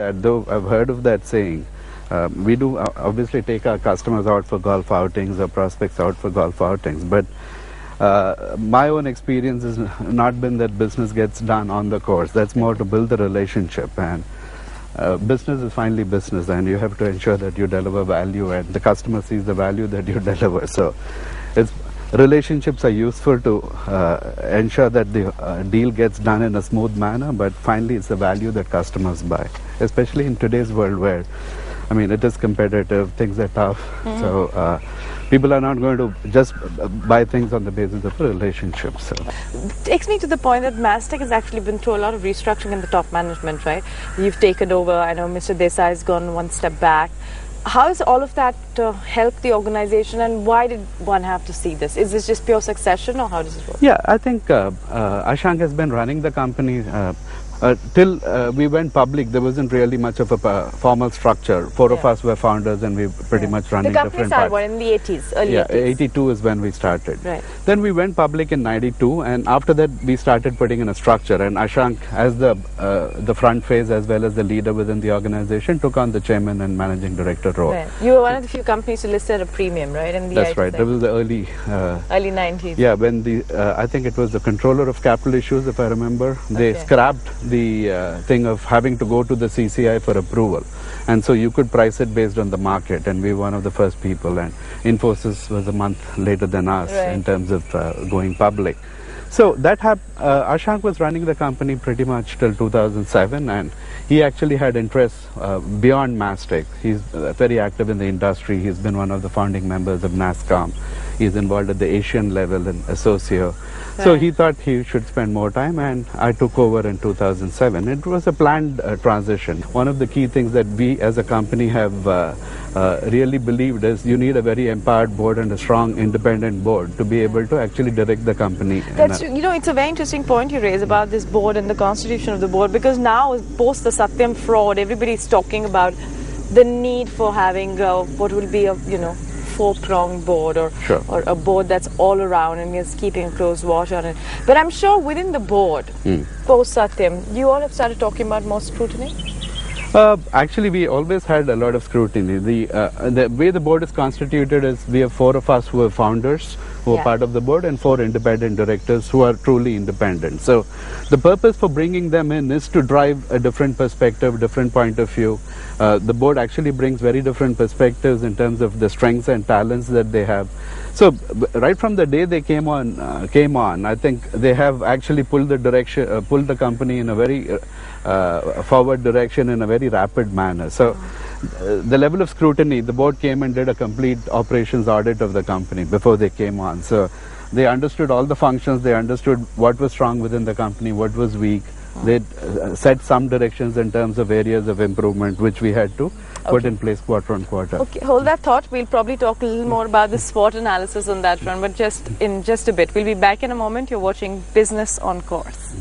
Though I've heard of that saying, we do obviously take our customers out for golf outings or prospects out for golf outings, but my own experience has not been that business gets done on the course. That's more to build the relationship, and business is finally business, and you have to ensure that you deliver value and the customer sees the value that you deliver. So relationships are useful to ensure that the deal gets done in a smooth manner, but finally it's the value that customers buy, especially in today's world where, I mean, it is competitive, things are tough. So people are not going to just buy things on the basis of relationships. So takes me to the point that Mastek has actually been through a lot of restructuring in the top management, right? You've taken over. I know Mr. Desai has gone one step back. How has all of that helped the organization, and why did one have to see this? Is this just pure succession, or how does it work? Yeah, I think Ashank has been running the company till we went public. There wasn't really much of a formal structure. Four of us were founders, and we pretty much running different parts. The company started in the 80s, early 80s? 82 is when we started. Right. Then we went public in 92, and after that we started putting in a structure, and Ashank, as the front face as well as the leader within the organization, took on the chairman and managing director role. Right. You were one of the few companies to list at a premium, right? In the That's right. That was the early 90s. Yeah, when I think it was the controller of capital issues, if I remember, they scrapped the thing of having to go to the CCI for approval, and so you could price it based on the market, and we were one of the first people, and Infosys was a month later than us in terms of going public. So that Ashank was running the company pretty much till 2007, and he actually had interests beyond Mastek. He's very active in the industry. He's been one of the founding members of NASCOM. He's involved at the Asian level in Associo. So he thought he should spend more time, and I took over in 2007. It was a planned transition. One of the key things that we as a company have really believed is you need a very empowered board and a strong independent board to be able to actually direct the company. That's, you know, it's a very interesting point you raise about this board and the constitution of the board, because now post the Satyam fraud, everybody's talking about the need for having what will be a, you know, four-pronged board, or a board that's all around and is keeping a close watch on it. But I'm sure within the board, post Satyam, you all have started talking about more scrutiny? Actually, we always had a lot of scrutiny. The way the board is constituted is we have four of us who are founders, who are part of the board, and four independent directors who are truly independent. So the purpose for bringing them in is to drive a different perspective, different point of view. The board actually brings very different perspectives in terms of the strengths and talents that they have. So right from the day they came on, I think they have actually pulled the company in a very forward direction in a very rapid manner. So the level of scrutiny, the board came and did a complete operations audit of the company before they came on. So they understood all the functions, they understood what was strong within the company, what was weak. They set some directions in terms of areas of improvement, which we had to put in place quarter on quarter. Okay, hold that thought. We'll probably talk a little more about the SWOT analysis on that front, but in just a bit. We'll be back in a moment. You're watching Business on Course.